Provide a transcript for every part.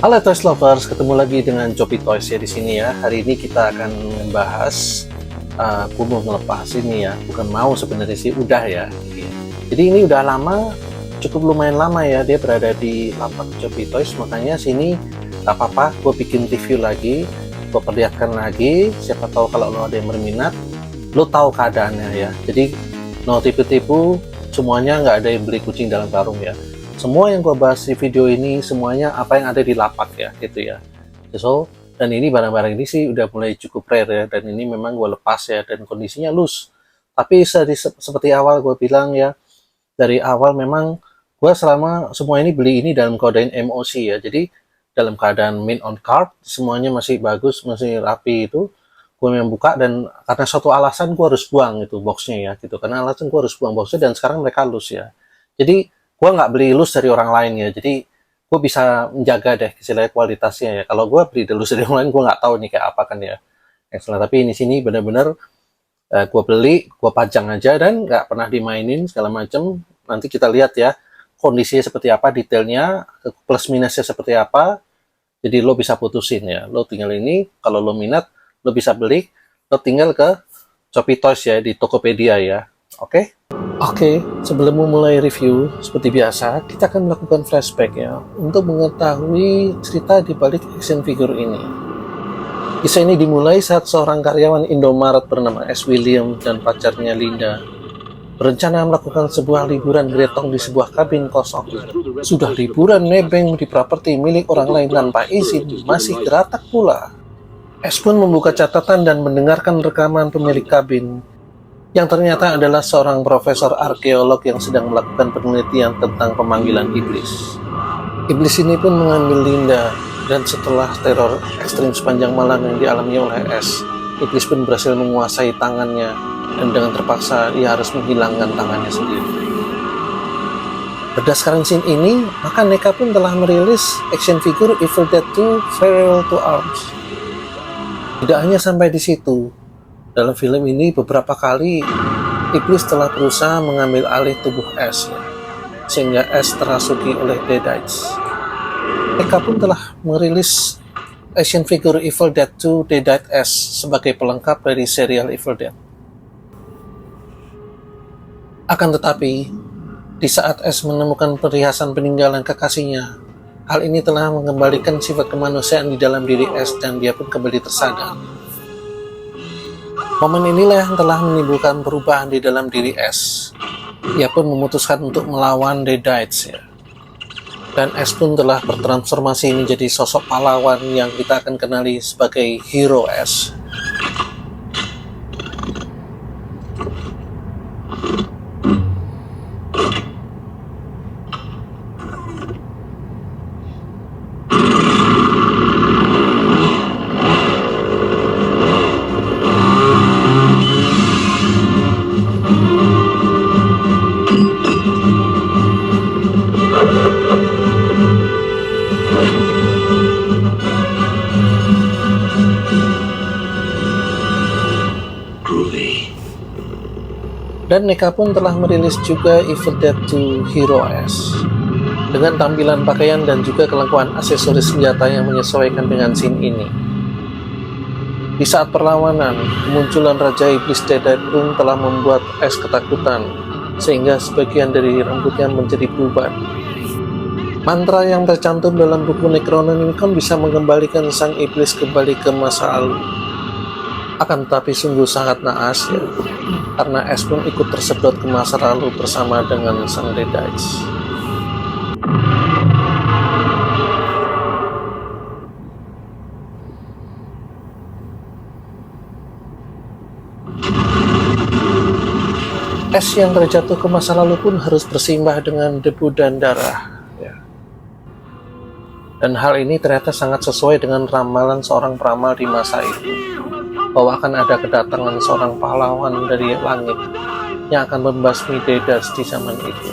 Halo Toys Lovers, ketemu lagi dengan Choppy Toys ya di sini ya. Hari ini kita akan membahas, aku mau ngelepas ini ya, bukan mau sebenarnya sih, udah ya. Jadi ini udah lama, cukup lumayan lama ya dia berada di lapak Choppy Toys, makanya sini gak apa-apa, gue bikin review lagi, gue perlihatkan lagi, siapa tahu kalau lo ada yang berminat, lo tahu keadaannya ya. Jadi no tipu-tipu, semuanya nggak ada yang beli kucing dalam karung ya. Semua yang gue bahas di video ini semuanya apa yang ada di lapak ya gitu ya. So, dan ini barang-barang ini sih udah mulai cukup rare ya, dan ini memang gue lepas ya, dan kondisinya loose. Tapi seperti awal gue bilang ya, dari awal memang gue selama semua ini beli ini dalam keadaan MOC ya, jadi dalam keadaan mint on card, semuanya masih bagus, masih rapi itu. Gue yang buka, dan karena suatu alasan gue harus buang itu boxnya ya gitu, karena alasan gue harus buang boxnya, dan sekarang mereka loose ya. Jadi gue nggak beli loose dari orang lain ya, jadi gue bisa menjaga deh istilahnya kualitasnya ya. Kalau gue beli loose dari orang lain, gue nggak tahu nih kayak apa kan ya. Tapi ini sini bener-bener gue beli, gue pajang aja dan nggak pernah dimainin segala macem. Nanti kita lihat ya kondisinya seperti apa, detailnya, plus minusnya seperti apa. Jadi lo bisa putusin ya, lo tinggal ini, kalau lo minat lo bisa beli, lo tinggal ke Choppy Toys ya, di Tokopedia ya. Oke? Oke, sebelum memulai review, seperti biasa, kita akan melakukan flashback ya, untuk mengetahui cerita di balik action figure ini. Kisah ini dimulai saat seorang karyawan Indomaret bernama S. William dan pacarnya Linda berencana melakukan sebuah liburan gretong di sebuah kabin kosong. Sudah liburan nebeng di properti milik orang lain tanpa izin, masih geratak pula. S pun membuka catatan dan mendengarkan rekaman pemilik kabin, yang ternyata adalah seorang profesor arkeolog yang sedang melakukan penelitian tentang pemanggilan iblis. Iblis ini pun mengambil Linda, dan setelah teror ekstrim sepanjang malam yang dialami oleh S, iblis pun berhasil menguasai tangannya, dan dengan terpaksa ia harus menghilangkan tangannya sendiri. Berdasarkan scene ini, maka NECA pun telah merilis action figure Evil Dead 2 Farewell to Arms. Tidak hanya sampai di situ, dalam film ini beberapa kali iblis telah berusaha mengambil alih tubuh S ya, sehingga S terasuki oleh Deadites. NECA pun telah merilis action figure Evil Dead 2 Deadite S sebagai pelengkap dari serial Evil Dead. Akan tetapi, di saat S menemukan perhiasan peninggalan kekasihnya, hal ini telah mengembalikan sifat kemanusiaan di dalam diri S, dan dia pun kembali tersadar. Momen inilah yang telah menimbulkan perubahan di dalam diri S. Ia pun memutuskan untuk melawan Deadites ya. Dan S pun telah bertransformasi menjadi sosok pahlawan yang kita akan kenali sebagai Hero S. Dan NECA pun telah merilis juga Evil Dead 2 Hero S dengan tampilan pakaian dan juga kelengkapan aksesoris senjata yang menyesuaikan dengan scene ini. Di saat perlawanan, kemunculan Raja Iblis Deadite pun telah membuat S ketakutan, sehingga sebagian dari rambutnya menjadi berubah. Mantra yang tercantum dalam buku Necronomicon bisa mengembalikan sang iblis kembali ke masa lalu. Akan tetapi sungguh sangat naas ya, karena S pun ikut tersedot ke masa lalu bersama dengan sang Deadites. S yang terjatuh ke masa lalu pun harus bersimbah dengan debu dan darah ya. Dan hal ini ternyata sangat sesuai dengan ramalan seorang peramal di masa itu, bahwa akan ada kedatangan seorang pahlawan dari langit yang akan membasmi Deadites di zaman itu.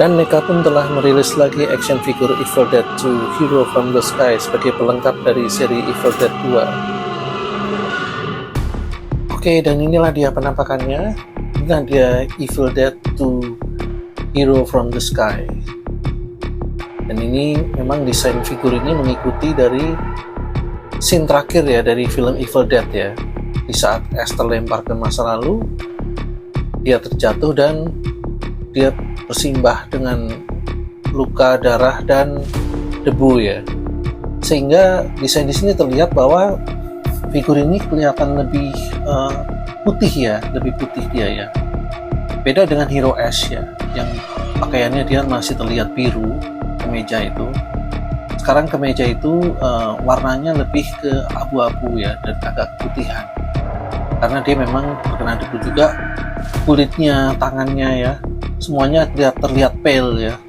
Dan Mecha pun telah merilis lagi action figure Evil Dead 2 Hero from the Sky sebagai pelengkap dari seri Evil Dead 2. Oke, dan inilah dia penampakannya. Inilah dia Evil Dead 2 Hero from the Sky. Dan ini memang desain figur ini mengikuti dari scene terakhir ya dari film Evil Dead ya. Di saat Ash terlempar ke masa lalu, dia terjatuh dan dia bersimbah dengan luka, darah, dan debu ya. Sehingga desain di sini terlihat bahwa figur ini kelihatan lebih putih ya, lebih putih dia ya. Beda dengan Hero Ash ya, yang pakaiannya dia masih terlihat biru, kemeja itu. Sekarang kemeja itu warnanya lebih ke abu-abu ya, dan agak putihan. Karena dia memang terkena debu juga, kulitnya, tangannya ya, semuanya terlihat pale ya,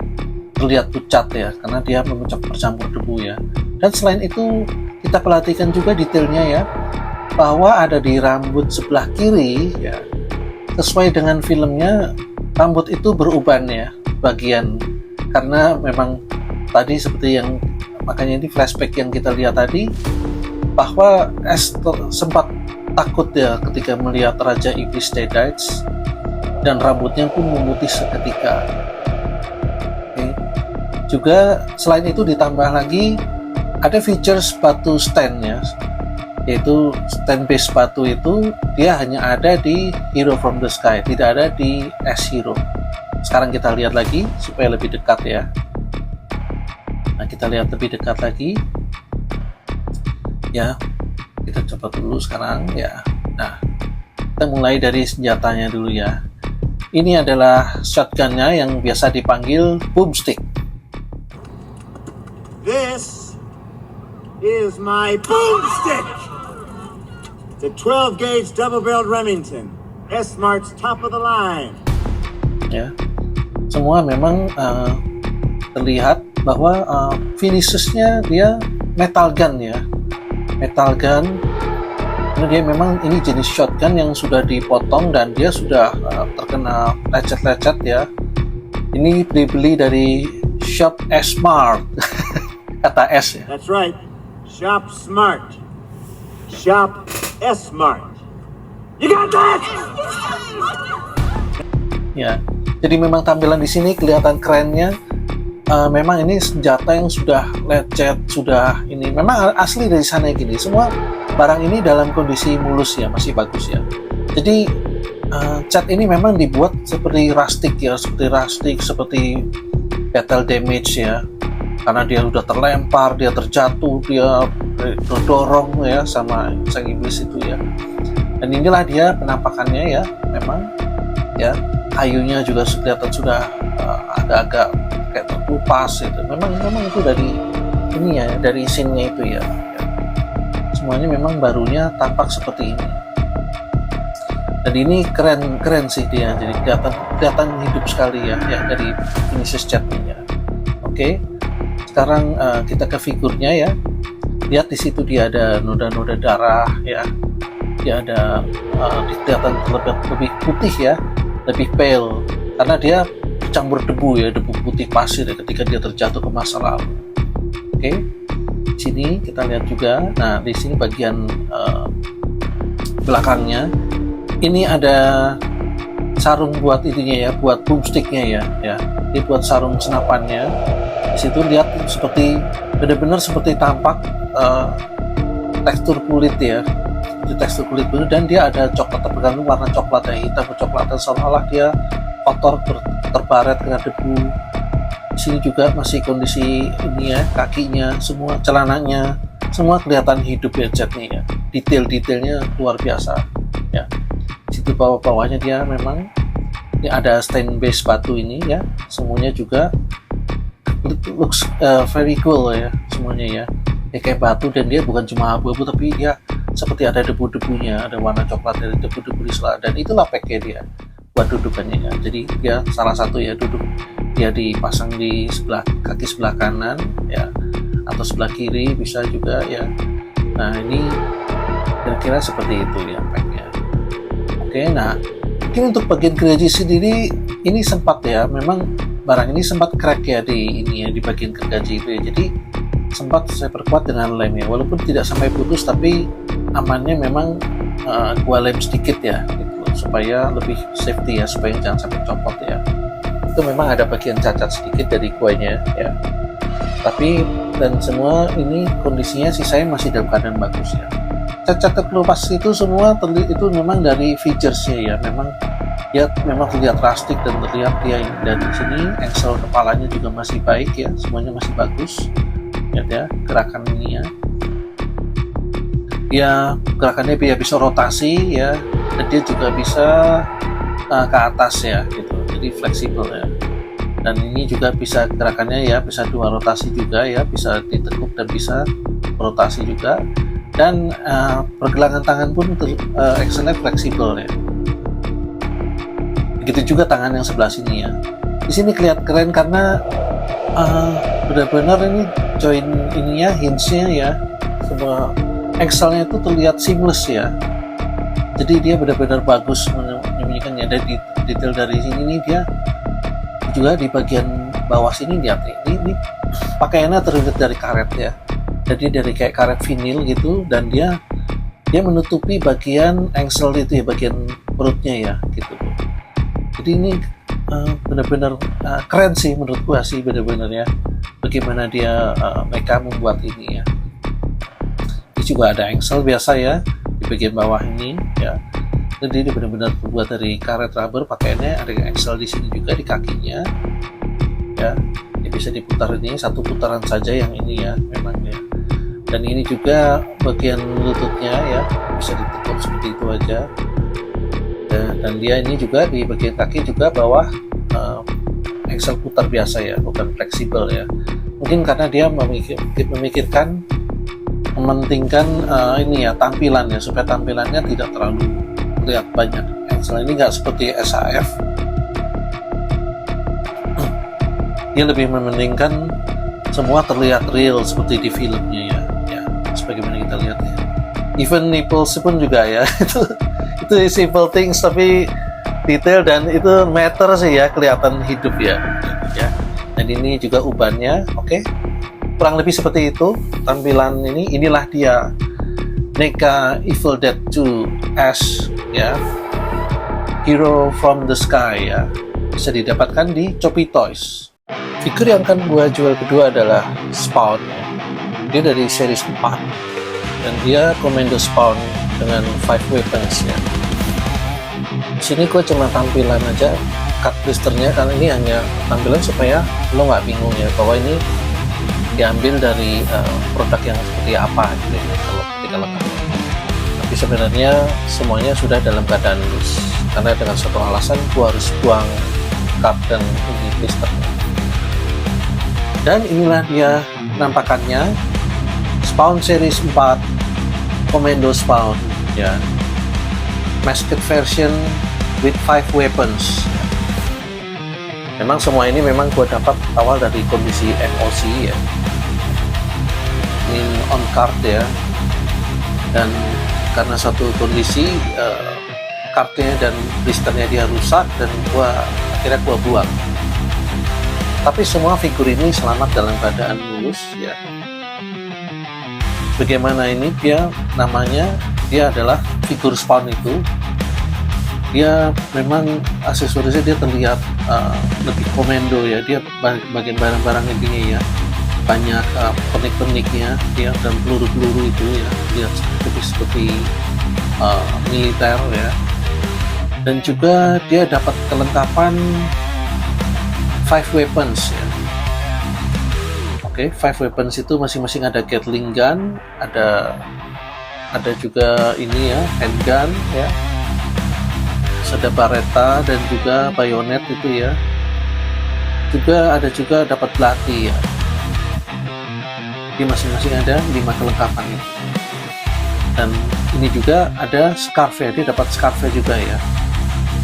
terlihat pucat ya, karena dia bercampur debu ya. Dan selain itu kita perhatikan juga detailnya ya, bahwa ada di rambut sebelah kiri ya, sesuai dengan filmnya, rambut itu beruban ya bagian, karena memang tadi seperti yang, makanya ini flashback yang kita lihat tadi, bahwa Ash sempat takut ya ketika melihat Raja Iblis Deadites, dan rambutnya pun memutih seketika. Oke. Juga selain itu ditambah lagi ada features batu stand ya, yaitu stand base batu itu dia hanya ada di Hero from the Sky, tidak ada di Ash Hero. Sekarang kita lihat lagi supaya lebih dekat ya. Nah, kita lihat lebih dekat lagi ya, kita coba dulu sekarang ya. Nah, kita mulai dari senjatanya dulu ya. Ini adalah shotgunnya yang biasa dipanggil boomstick. This is my boomstick. It's a 12-gauge double-barreled Remington, S-Smart's top of the line. Ya, semua memang terlihat bahwa finishesnya dia metal gun ya, metal gun. Karena dia memang ini jenis shotgun yang sudah dipotong dan dia sudah terkena lecet-lecet ya. Ini dibeli dari Shop S-Smart. Kata S ya. That's right, Shop Smart. Shop S-Smart. You got that? Ya, jadi memang tampilan di sini kelihatan kerennya. Memang ini senjata yang sudah lecet, sudah ini memang asli dari sana gini. Semua barang ini dalam kondisi mulus ya, masih bagus ya. Jadi cat ini memang dibuat seperti rustic ya, seperti battle damage ya. Karena dia sudah terlempar, dia terjatuh, dia terdorong ya sama sang iblis itu ya. Dan inilah dia penampakannya ya, memang ya, kayunya juga kelihatan sudah agak-agak kayak terkelupas itu. Memang itu dari ini ya, dari scene-nya itu ya. Semuanya memang barunya tampak seperti ini. Dan ini keren sih dia. Jadi kelihatan hidup sekali ya dari finishes catnya. Oke. Sekarang kita ke figurnya ya. Lihat di situ dia ada noda-noda darah ya. Dia ada kelihatan lebih putih ya, lebih pale karena dia campur debu ya, debu putih pasir ya, ketika dia terjatuh ke masa lalu. Oke. Di sini kita lihat juga. Nah, di sini bagian belakangnya ini ada sarung buat ininya ya, buat boomsticknya ya. Ini buat sarung senapannya. Di situ lihat seperti benar-benar seperti tampak tekstur kulit ya, seperti tekstur kulit benar, dan dia ada coklat, tergantung warna coklat ya, hitam kecoklatan, seolah-olah dia kotor, terbaret kena debu. Di sini juga masih kondisi ini ya, kakinya, semua celananya, semua kelihatan hidup ya catnya ya. Detail-detailnya luar biasa ya. Di situ bawah-bawahnya dia memang ini ada stain base batu ini ya, semuanya juga looks very cool ya semuanya ya. Kayak batu, dan dia bukan cuma abu-abu tapi dia seperti ada debu-debunya, ada warna coklat dari debu-debu di sebelah, dan itulah pakai dia buat dudukannya ya. Jadi dia salah satu ya, duduk dia dipasang di sebelah kaki sebelah kanan ya, atau sebelah kiri bisa juga ya. Nah, ini kira-kira seperti itu ya packnya. Oke, nah mungkin untuk bagian gereja sendiri ini sempat ya memang barang ini sempat crack ya di ini ya, di bagian gergaji itu ya. Jadi sempat saya perkuat dengan lem ya, walaupun tidak sampai putus, tapi amannya memang gua lem sedikit ya gitu, supaya lebih safety ya, supaya jangan sampai copot ya. Itu memang ada bagian cacat sedikit dari kuahnya ya, tapi dan semua ini kondisinya sisanya masih dalam keadaan bagus ya. Cacat terkelupas itu semua itu memang dari featuresnya ya, memang dia memang terlihat rustic dan terlihat dia dari sini engsel kepalanya juga masih baik ya, semuanya masih bagus ya, gerakan ini ya gerakannya dia bisa rotasi ya, dan dia juga bisa ke atas ya gitu, jadi fleksibel ya. Dan ini juga bisa gerakannya ya, bisa dua rotasi juga ya, bisa ditekuk dan bisa rotasi juga. Dan pergelangan tangan pun excellent fleksibel ya. Begitu juga tangan yang sebelah sini ya. Di sini kelihatan keren karena benar-benar ini join ininya, hinge-nya ya, semua axle-nya itu terlihat seamless ya. Jadi dia benar-benar bagus menyembunyikannya. Dan detail dari sini nih, dia juga di bagian bawah sini lihat ini pakaiannya terlihat dari karet ya. Jadi dari kayak karet vinil gitu, dan dia menutupi bagian angsel itu ya, bagian perutnya ya gitu. Jadi ini benar-benar keren sih menurut gua sih, benar-benar ya bagaimana dia mereka membuat ini ya. Ini juga ada angsel biasa ya di bagian bawah ini ya. Jadi ini benar-benar terbuat dari karet rubber, pakaiannya ada angsel di sini juga di kakinya ya. Ini bisa diputar, ini satu putaran saja yang ini ya memang ya. Dan ini juga bagian lututnya ya, bisa ditekuk seperti itu aja. Dan dia ini juga di bagian kaki juga bawah angsel putar biasa ya, bukan fleksibel ya. Mungkin karena dia memikirkan, mementingkan ini ya, tampilannya, supaya tampilannya tidak terlalu terlihat banyak angsel. Ini nggak seperti SAF, dia lebih mementingkan semua terlihat real seperti di filmnya ya, sebagaimana kita lihat ya. Even nipples pun juga ya, itu simple things tapi detail dan itu matter sih ya, kelihatan hidup ya. Dan ini juga ubannya, oke. Kurang lebih seperti itu tampilan ini. Inilah dia NECA Evil Dead 2 S ya, Hero from the Sky ya, bisa didapatkan di Shopee Toys. Figur yang akan gua jual kedua adalah Spawn. Dia dari series 4 dan dia Commando Spawn dengan 5 weapons ya. Di sini gue cuma tampilan aja, cut blisternya, karena ini hanya tampilan supaya lo nggak bingung ya bahwa ini diambil dari produk yang seperti apa gitu ya, kalau ketika lengkap. Tapi sebenarnya semuanya sudah dalam keadaan loose, karena dengan satu alasan gue harus buang cut dan ini blisternya. Dan inilah dia penampakannya, Spawn Series 4 Commando Spawn ya, masked version with 5 weapons. Memang semua ini memang gue dapat awal dari kondisi FOC ya, ini on card ya, dan karena satu kondisi cardnya dan blisternya dia rusak, dan akhirnya gue buang. Tapi semua figur ini selamat dalam keadaan mulus ya. Bagaimana ini dia namanya, dia adalah figur Spawn itu, dia memang aksesorisnya dia terlihat lebih komando ya, dia bagian barang-barang intinya ya, banyak pernik-perniknya ya, dan peluru-peluru itu ya, dia seperti militer ya. Dan juga dia dapat kelengkapan 5 weapons ya. Oke, 5 weapons itu masing-masing ada Gatling gun, ada juga ini ya, handgun ya, ada Beretta dan juga bayonet itu ya. Ada juga dapat belati ya. Di masing-masing ada 5 kelengkapan itu. Dan ini juga ada scarf ya, dia dapat scarfnya juga ya.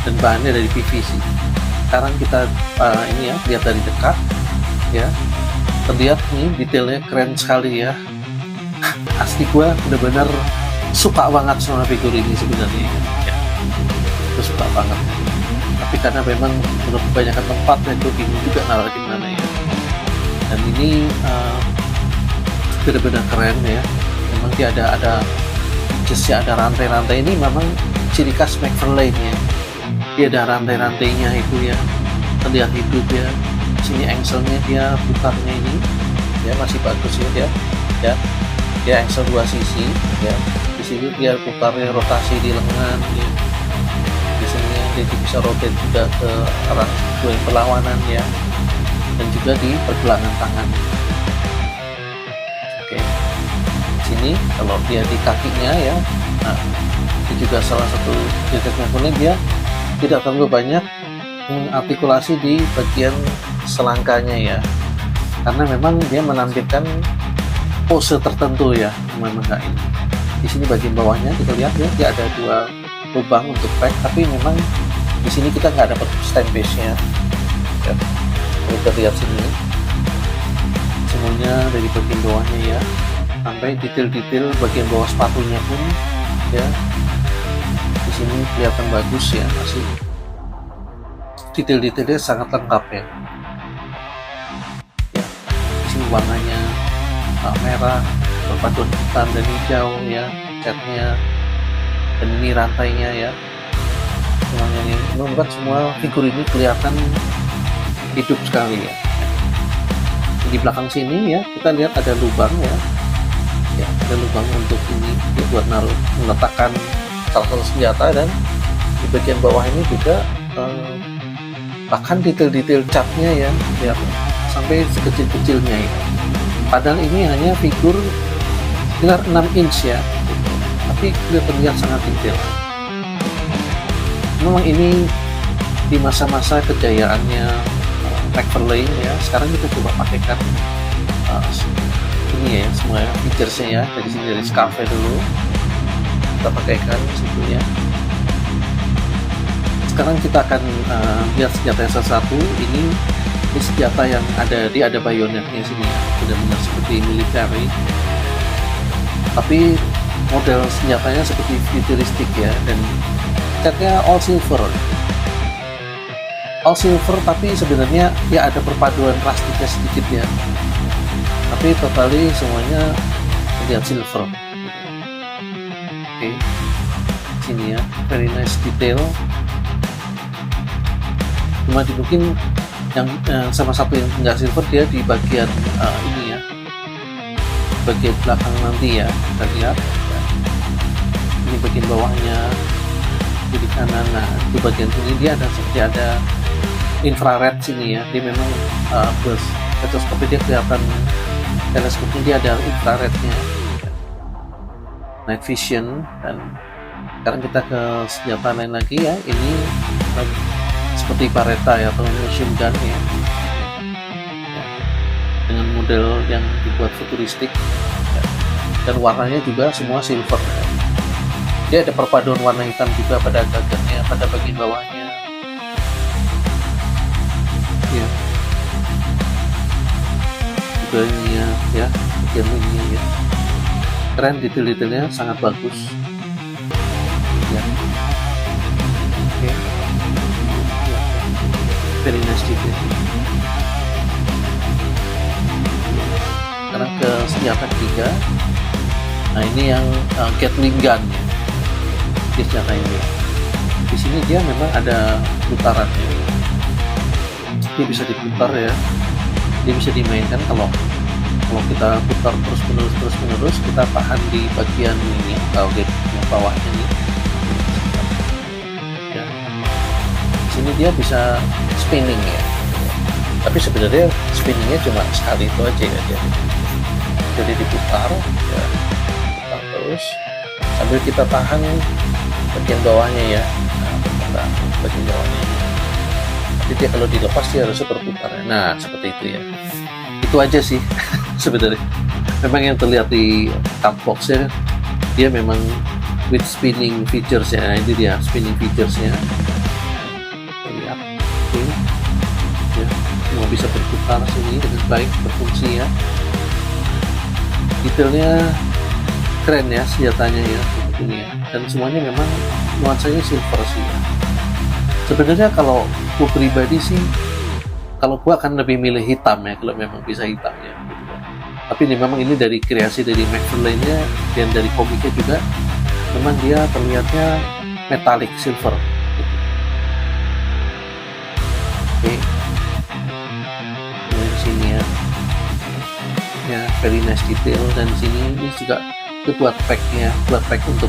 Dan bahannya dari PVC. Sekarang kita ini ya, lihat dari dekat ya. Terlihat nih detailnya keren sekali ya. Asli gua bener-bener suka banget sama figur ini sebenarnya ya. Gue suka banget. tapi karena memang belum kebanyakan tempat dan gue bingung juga naruh di mana ya. Dan ini benar-benar keren ya. Memang dia ada features-nya, ada rantai-rantai. Ini memang ciri khas McFarlane ya. Dia ada rantai-rantainya itu ya, terlihat hidup ya. Sini angsle-nya dia putarnya ini ya masih bagus ya dia angsle 2 sisi ya. Di sini dia putarnya rotasi di lengan ya. Di sini dia bisa rotate juga ke arah perlawanan ya, dan juga di pergelangan tangan. Oke, sini kalau dia di kakinya ya, nah ini juga salah satu ciri McFarlane, dia tidak terlalu banyak artikulasi di bagian selangkanya ya, karena memang dia menampilkan pose tertentu ya. Memang enggak ini di sini bagian bawahnya kita lihat ya, dia ada 2 lubang untuk pack, tapi memang di sini kita nggak dapat stand base nya ya. Kita lihat sini semuanya dari bagian bawahnya ya, sampai detail-detail bagian bawah sepatunya pun ya, di sini kelihatan bagus ya, masih detail-detailnya sangat lengkap ya. Di sini warnanya merah berpaduan hitam dan hijau ya, catnya, dan ini rantainya ya. Semuanya ini membuat semua figur ini kelihatan hidup sekali ya. Di belakang sini ya kita lihat ada lubang ya, ada lubang untuk ini ya, buat meletakkan salah satu senjata, dan di bagian bawah ini juga bahkan detail-detail catnya ya, lihat sampai sekecil-kecilnya ya. Padahal ini hanya figur sekitar 6 inch ya, tapi terlihat sangat detail. Memang ini di masa-masa kejayaannya McFarlane ya. Sekarang kita coba pakaikan ini ya, semua featuresnya ya. Dari sini, dari scarf dulu kita pakaikan situ ya. Sekarang kita akan lihat senjata yang satu. Ini senjata yang ada bayonetnya sini ya, benar-benar seperti military, tapi model senjatanya seperti futuristik ya, dan catnya all silver, tapi sebenarnya ya ada perpaduan plastiknya sedikit ya, tapi totally semuanya terlihat silver. Oke, sini ya, very nice detail. Cuma mungkin yang sama satu yang enggak silver, dia di bagian ini ya, bagian belakang nanti ya, kita lihat ya. Ini bagian bawahnya di kanan. Nah di bagian sini dia ada seperti ada infrared sini ya, dia memang plus stetoskopnya dia kelihatan, teleskopnya dia ada infrarednya ya. Night vision. Dan sekarang kita ke senjata lain lagi ya, ini seperti Beretta ya, atau machine gun ya, dengan model yang dibuat futuristik ya. Dan warnanya juga semua silver ya. Dia ada perpaduan warna hitam juga pada gagangnya, pada bagian bawahnya ya, juga ini ya, bagian ini ya, keren, detail-detailnya sangat bagus ya. Oke. Very nice detail. Sekarang ke senjata ketiga. Nah ini yang Gatling gun ya. Di senjata ini, di sini dia memang ada putarannya. Dia bisa diputar ya. Dia bisa dimainkan kalau kita putar terus menerus, kita tahan di bagian ini, kalau di bawahnya nih. Ya. Di sini dia bisa spinning ya, tapi sebenarnya spinningnya cuma sekali itu aja ya, jadi diputar ya, putar terus sambil kita tahan bagian bawahnya ya. Nah, bagian bawahnya, jadi dia kalau dilepas dia harusnya berputar. Nah seperti itu ya, itu aja sih sebenarnya. Memang yang terlihat di card box-nya dia memang with spinning features ya. Ini dia spinning features-nya. Lihat, ya, semua bisa berputar sini dengan baik, berfungsi ya. Detailnya keren ya senjatanya ya, seperti ini ya. Dan semuanya memang nuansanya silver sih ya. Sebenarnya kalau gue pribadi sih, kalau gue akan lebih milih hitam ya, kalau memang bisa hitam ya. Gitu kan. Tapi ini memang ini dari kreasi dari McFarlane-nya dan dari komiknya juga, memang dia terlihatnya metallic silver. Gitu. Oke, di sini ya, very nice detail, dan sini ini juga itu buat pack untuk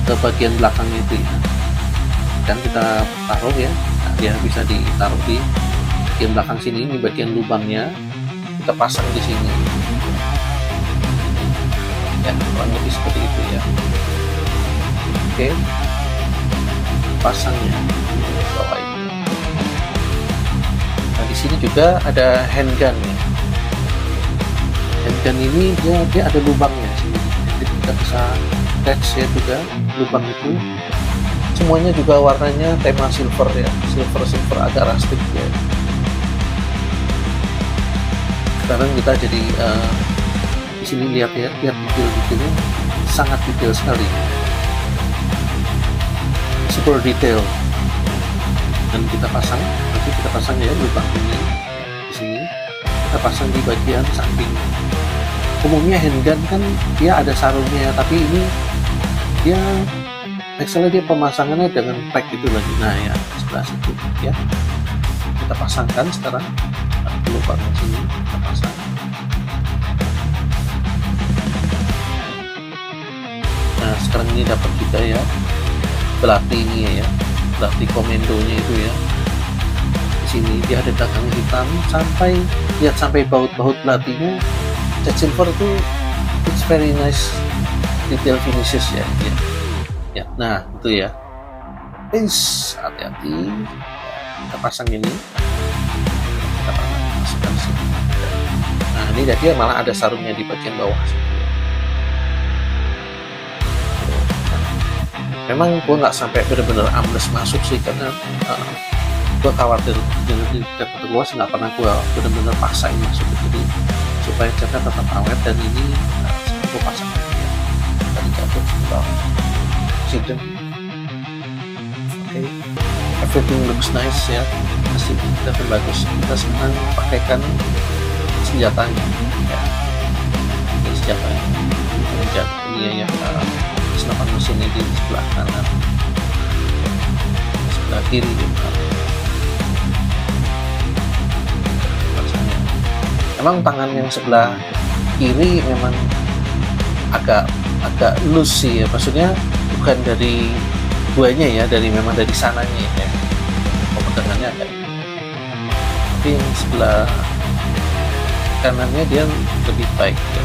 ke bagian belakangnya itu ya. Dan kita taruh ya, nah, dia bisa ditaruh di bagian belakang sini, ini bagian lubangnya kita pasang di sini ya, kurang lebih seperti itu ya. Oke, pasangnya bawah ini. Nah di sini juga ada handgun ya. Handgun ini dia ada lubangnya sini, jadi kita bisa attach ya juga lubang itu. Semuanya juga warnanya tema silver ya, silver agak rustic ya. Sekarang kita jadi di sini lihat ya, lihat detail-detailnya sangat detail sekali, super detail. Dan kita pasang, nanti kita pasang ya lubang ini di sini, kita pasang di bagian samping. Umumnya handgun kan dia ada sarungnya, tapi ini dia actually dia pemasangannya dengan pack itu lagi. Nah ya, sebelah situ ya, kita pasangkan sekarang lubangnya sini, kita pasang. Nah sekarang ini dapat juga ya belati ini ya, belati komendonya itu ya. Di sini dia ada dagang hitam, sampai lihat sampai baut-baut belatinya cat silver itu, it's very nice detail finishes ya. Ya, nah itu ya. Hati-hati. Kita pasang ini. Kita pasangkan sini. Nah ini dia malah ada sarungnya di bagian bawah. Memang gue nggak sampai benar-benar ambles masuk sih, karena gue khawatir jadi dapet gue sih nggak pernah gue benar-benar paksain masuk, jadi supaya catnya tetap awet. Dan ini gue pasang ya. Tadi jatuh ke bawah. Oke, everything looks nice ya, masih kelihatan bagus. Kita sekarang pakaikan senjatanya ya, ini senjatanya, ini ya, senapan mesinnya di sebelah kanan, sebelah kiri juga. Memang tangan yang sebelah kiri memang agak loose sih ya, maksudnya bukan dari guanya ya, memang dari sananya ya, pemegangannya agak, tapi yang sebelah kanannya dia lebih baik ya.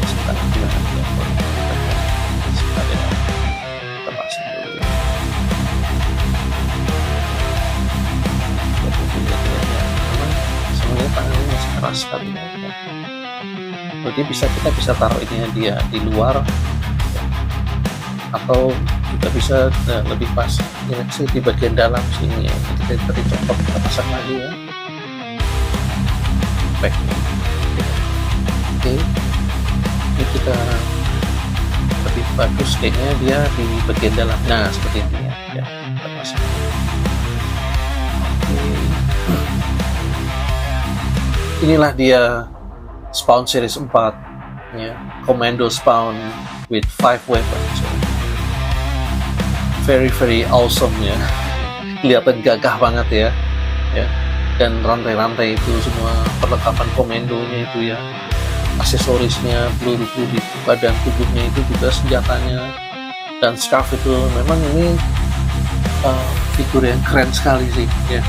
Sebelah kanan dia kita pasang dulu ya. Memang sebenarnya tangannya masih keras sekali ya. Jadi kita bisa taruh ini dia di luar, atau kita bisa lebih pas ya, sih di bagian dalam sini ya. Jadi tadi copot, kita pasang lagi ya, back. Oke, ini kita lebih bagus kayaknya dia di bagian dalam. Nah seperti ini ya, kita pasang. Oke, inilah dia Spawn Series 4 ya, Commando Spawn with 5 weapons. Very awesome ya, kelihatan gagah banget ya, dan rantai-rantai itu semua perlengkapan komandonya itu ya, aksesorisnya, peluru di badan tubuhnya itu juga, senjatanya dan scarf itu. Memang ini figur yang keren sekali sih ya,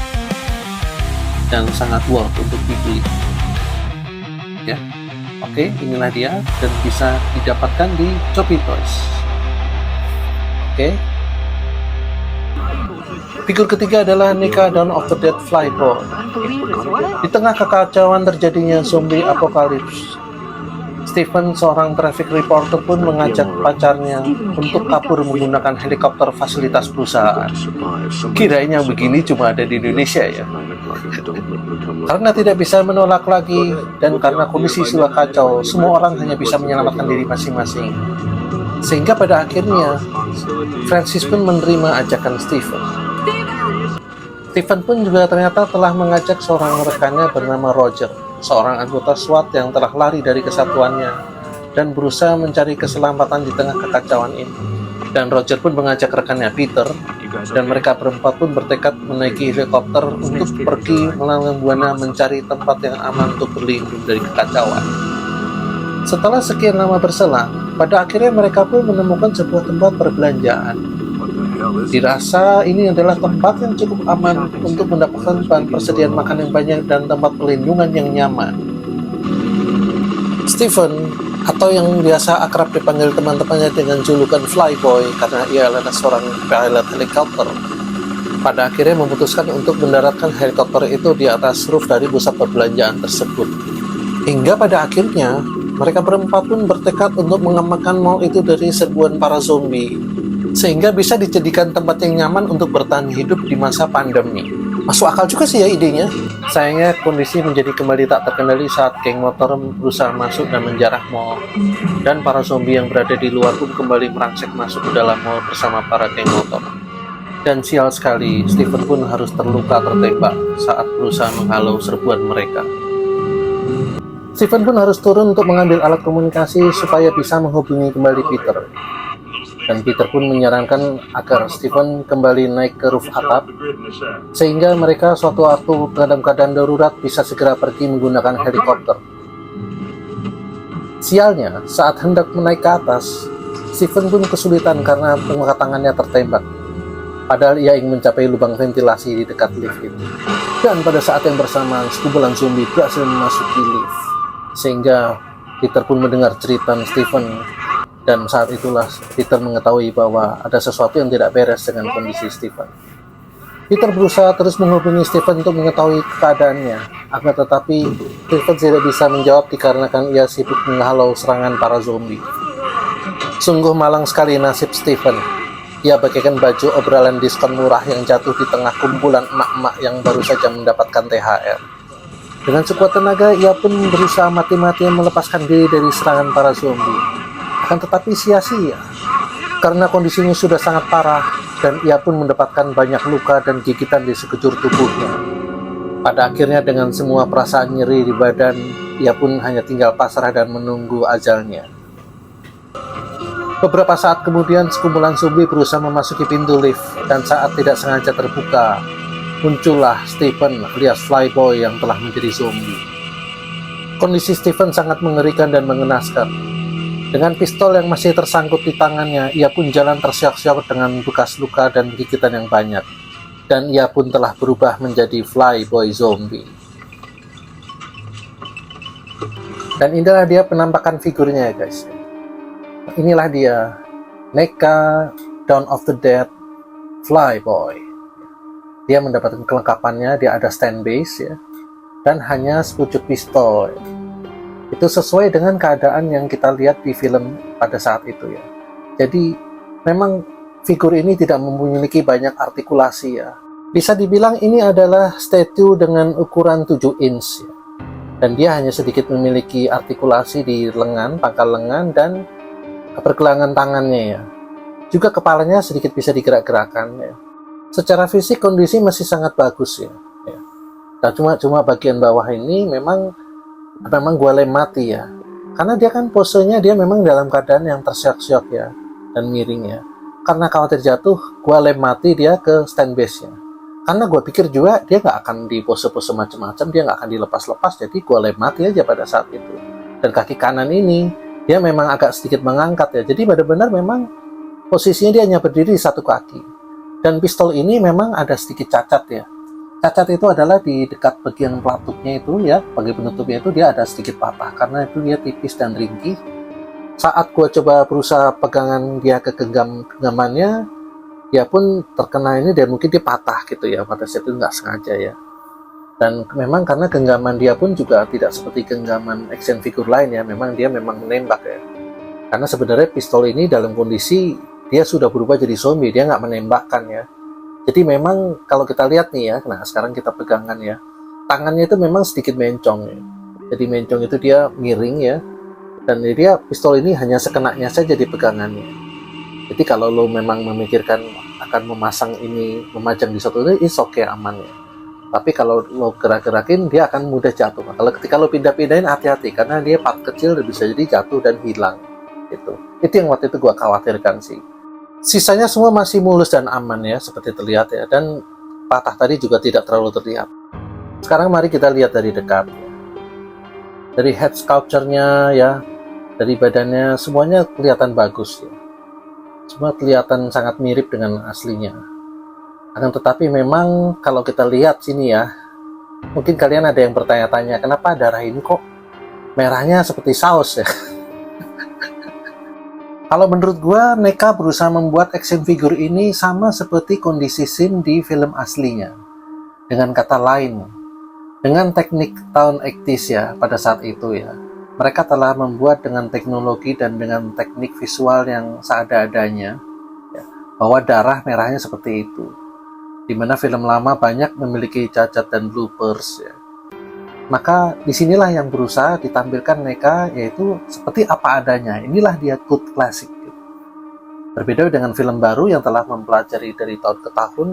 dan sangat worth untuk dibeli ya. Oke, inilah dia, dan bisa didapatkan di Shopee Toys. Oke. Figur ketiga adalah Nika Dawn of the Dead Flyboy. Di tengah kekacauan terjadinya zombie apokalips, Stephen, seorang traffic reporter, pun mengajak pacarnya untuk kabur menggunakan helikopter fasilitas perusahaan. Kirain yang begini cuma ada di Indonesia ya. Karena tidak bisa menolak lagi, dan karena kondisi sudah kacau, semua orang hanya bisa menyelamatkan diri masing-masing. Sehingga pada akhirnya Francis pun menerima ajakan Stephen. Stephen pun juga ternyata telah mengajak seorang rekannya bernama Roger, seorang anggota SWAT yang telah lari dari kesatuannya dan berusaha mencari keselamatan di tengah kekacauan ini. Dan Roger pun mengajak rekannya Peter, dan mereka berempat pun bertekad menaiki helikopter untuk pergi melalang buana mencari tempat yang aman untuk berlindung dari kekacauan. Setelah sekian lama berselang, pada akhirnya mereka pun menemukan sebuah tempat perbelanjaan. Dirasa ini adalah tempat yang cukup aman untuk mendapatkan bahan persediaan makan yang banyak dan tempat perlindungan yang nyaman. Stephen, atau yang biasa akrab dipanggil teman-temannya dengan julukan Flyboy karena ia adalah seorang pilot helikopter, pada akhirnya memutuskan untuk mendaratkan helikopter itu di atas roof dari pusat perbelanjaan tersebut. Hingga pada akhirnya, mereka berempat pun bertekad untuk mengamankan mall itu dari serbuan para zombie, sehingga bisa dijadikan tempat yang nyaman untuk bertahan hidup di masa pandemi. Masuk akal juga sih ya idenya. Sayangnya kondisi menjadi kembali tak terkendali saat geng motor berusaha masuk dan menjarah mall, dan para zombie yang berada di luar pun kembali merangsek masuk ke dalam mall bersama para geng motor. Dan sial sekali, Stephen pun harus terluka tertembak saat berusaha menghalau serbuan mereka. Stephen pun harus turun untuk mengambil alat komunikasi supaya bisa menghubungi kembali Peter. Dan Peter pun menyarankan agar Stephen kembali naik ke roof atap, sehingga mereka suatu waktu dalam keadaan darurat bisa segera pergi menggunakan helikopter. Sialnya, saat hendak menaik ke atas, Stephen pun kesulitan karena tengah tangannya tertembak. Padahal ia ingin mencapai lubang ventilasi di dekat lift itu. Dan pada saat yang bersamaan, sekumpulan zombie berhasil memasuki lift, sehingga Peter pun mendengar cerita Stephen. Dan saat itulah Peter mengetahui bahwa ada sesuatu yang tidak beres dengan kondisi Stephen. Peter berusaha terus menghubungi Stephen untuk mengetahui keadaannya, akan tetapi Stephen tidak bisa menjawab dikarenakan ia sibuk menghalau serangan para zombie. Sungguh malang sekali nasib Stephen. Ia bagaikan baju obrolan diskon murah yang jatuh di tengah kumpulan emak-emak yang baru saja mendapatkan THR. Dengan sekuat tenaga, ia pun berusaha mati-matian melepaskan diri dari serangan para zombie. Akan tetapi sia-sia, karena kondisinya sudah sangat parah dan ia pun mendapatkan banyak luka dan gigitan di sekujur tubuhnya. Pada akhirnya dengan semua perasaan nyeri di badan, ia pun hanya tinggal pasrah dan menunggu ajalnya. Beberapa saat kemudian, sekumpulan zombie berusaha memasuki pintu lift, dan saat tidak sengaja terbuka, muncullah Stephen alias Flyboy yang telah menjadi zombie. Kondisi Stephen sangat mengerikan dan mengenaskan. Dengan pistol yang masih tersangkut di tangannya, ia pun jalan tersiok-siok dengan bekas luka dan gigitan yang banyak. Dan ia pun telah berubah menjadi Flyboy zombie. Dan inilah dia penampakan figurnya ya guys. Inilah dia, NECA Dawn of the Dead Flyboy. Dia mendapatkan kelengkapannya, dia ada stand base ya, dan hanya sepucuk pistol. Itu sesuai dengan keadaan yang kita lihat di film pada saat itu ya. Jadi memang figur ini tidak memiliki banyak artikulasi ya. Bisa dibilang ini adalah statue dengan ukuran 7 inch ya. Dan dia hanya sedikit memiliki artikulasi di lengan, pangkal lengan, dan pergelangan tangannya ya. Juga kepalanya sedikit bisa digerak-gerakkan ya. Secara fisik kondisi masih sangat bagus ya. Nah, cuma bagian bawah ini memang gua lem mati ya, karena dia kan posenya dia memang dalam keadaan yang tersiok-siok ya dan miring ya. Karena khawatir jatuh, gua lem mati dia ke stand base nya, karena gua pikir juga dia nggak akan di pose-pose macam-macam, dia nggak akan dilepas-lepas, jadi gua lem mati aja pada saat itu. Dan kaki kanan ini dia memang agak sedikit mengangkat ya, jadi benar-benar memang posisinya dia hanya berdiri di satu kaki. Dan pistol ini memang ada sedikit cacat ya. Cacat itu adalah di dekat bagian pelatutnya itu ya, bagian penutupnya itu dia ada sedikit patah karena itu dia tipis dan ringkih. Saat gua coba berusaha pegangan dia ke genggamannya, dia pun terkena ini dan mungkin dia patah gitu ya, pada saat itu nggak sengaja ya. Dan memang karena genggaman dia pun juga tidak seperti genggaman action figure lain ya, memang dia memang menembak ya. Karena sebenarnya pistol ini dalam kondisi dia sudah berubah jadi zombie, dia nggak menembakkan ya. Jadi memang kalau kita lihat nih ya, nah sekarang kita pegangan ya, tangannya itu memang sedikit mencong ya. Jadi mencong itu dia miring ya, dan dia pistol ini hanya sekenanya saja di pegangannya. Jadi kalau lo memang memikirkan akan memasang ini, memajang di satu ini, is oke, aman ya. Tapi kalau lo gerak-gerakin, dia akan mudah jatuh. Kalau ketika lo pindah-pindahin, hati-hati karena dia part kecil dan bisa jadi jatuh dan hilang. Itu yang waktu itu gua khawatirkan sih. Sisanya semua masih mulus dan aman ya, seperti terlihat ya. Dan patah tadi juga tidak terlalu terlihat. Sekarang mari kita lihat dari dekat. Dari head sculpture-nya ya, dari badannya, semuanya kelihatan bagus ya. Semua kelihatan sangat mirip dengan aslinya. Akan tetapi memang kalau kita lihat sini ya, mungkin kalian ada yang bertanya-tanya, kenapa darah ini kok merahnya seperti saus ya? Kalau menurut gua, NECA berusaha membuat action figure ini sama seperti kondisi scene di film aslinya. Dengan kata lain, dengan teknik tahun 80s ya, pada saat itu ya, mereka telah membuat dengan teknologi dan dengan teknik visual yang seada-adanya, ya, bahwa darah merahnya seperti itu. Di mana film lama banyak memiliki cacat dan bloopers ya. Maka disinilah yang berusaha ditampilkan NECA, yaitu seperti apa adanya. Inilah dia cult classic. Berbeda dengan film baru yang telah mempelajari dari tahun ke tahun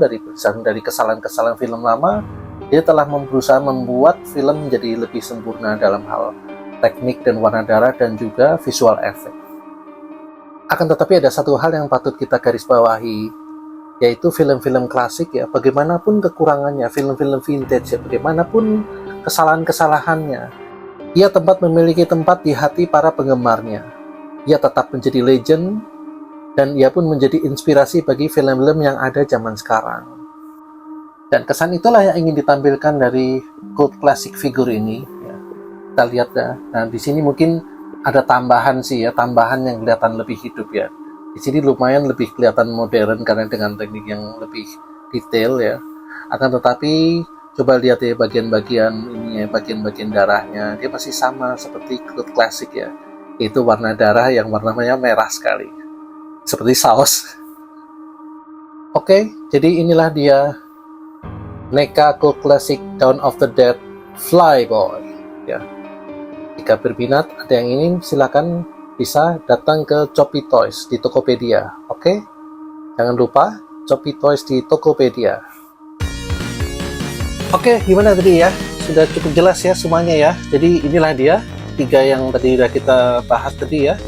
dari kesalahan-kesalahan film lama, dia telah berusaha membuat film menjadi lebih sempurna dalam hal teknik dan warna darah dan juga visual effect. Akan tetapi ada satu hal yang patut kita garis bawahi, yaitu film-film klasik ya, bagaimanapun kekurangannya, film-film vintage ya, bagaimanapun kesalahan-kesalahannya, ia memiliki tempat di hati para penggemarnya. Ia tetap menjadi legend, dan ia pun menjadi inspirasi bagi film-film yang ada zaman sekarang. Dan kesan itulah yang ingin ditampilkan dari cult classic figure ini. Ya. Kita lihat ya, nah di sini mungkin ada tambahan sih ya, tambahan yang kelihatan lebih hidup ya. Di sini lumayan lebih kelihatan modern karena dengan teknik yang lebih detail ya. Akan tetapi coba lihat ya bagian-bagian ini ya, bagian-bagian darahnya, dia masih sama seperti cult classic ya. Itu warna darah yang warnanya merah sekali, seperti saus. Oke, jadi inilah dia NECA Cult Classic Dawn of the Dead Flyboy ya. Jika berminat, ada yang ingin, silakan bisa datang ke Choppy Toys di Tokopedia. Oke? Jangan lupa Choppy Toys di Tokopedia. Oke, gimana tadi ya? Sudah cukup jelas ya semuanya ya. Jadi inilah dia 3 yang tadi sudah kita bahas tadi ya.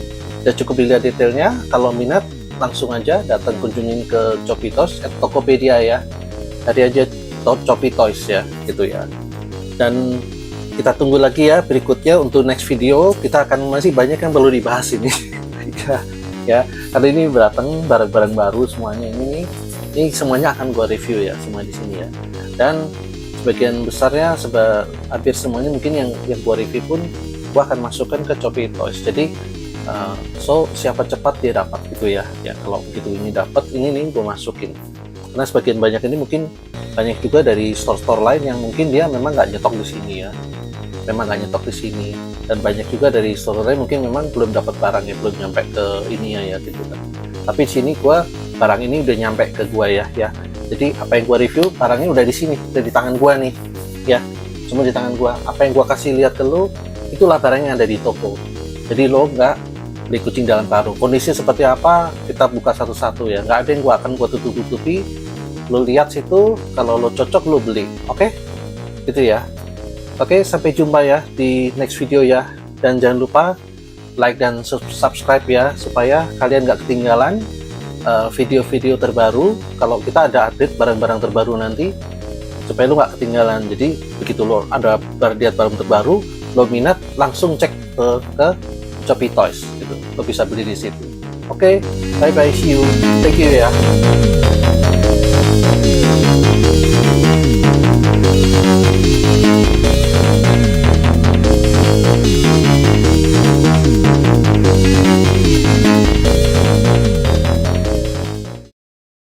Sudah cukup dilihat detailnya. Kalau minat langsung aja datang kunjungin ke Choppy Toys at Tokopedia ya. Cari aja Choppy Toys ya, gitu ya. Dan kita tunggu lagi ya berikutnya untuk next video. Kita akan masih banyak yang perlu dibahas ini. Ya, karena ini datang barang-barang baru semuanya ini semuanya akan gua review ya semua di sini ya. Dan sebagian besarnya hampir semuanya mungkin yang gua review pun gua akan masukkan ke Choppy Toys. Jadi so siapa cepat dia dapat gitu ya. Ya kalau begitu ini dapat ini nih gua masukin. Karena sebagian banyak ini mungkin banyak juga dari store-store lain yang mungkin dia memang nggak nyetok di sini ya. Memang nggak nyetok di sini, dan banyak juga dari store lain mungkin memang belum dapat barangnya, belum nyampe ke ini ya gitu kan. Tapi di sini barang ini udah nyampe ke gua ya. Jadi apa yang gua review barangnya udah di sini, udah di tangan gua nih ya, semua di tangan gua. Apa yang gua kasih lihat ke lo itulah barang yang ada di toko. Jadi lo nggak beli kucing dalam karung. Kondisinya seperti apa kita buka satu-satu ya, nggak ada yang gua tutup-tutupi. Lo lihat situ, kalau lo cocok lo beli. Oke? Gitu ya. Oke, sampai jumpa ya di next video ya. Dan jangan lupa like dan subscribe ya, supaya kalian nggak ketinggalan video-video terbaru. Kalau kita ada update barang-barang terbaru nanti, supaya lo nggak ketinggalan. Jadi begitu lo ada lihat barang terbaru, lo minat, langsung cek ke Choppy Toys gitu. Lo bisa beli di situ. Oke, bye-bye, see you. Thank you ya.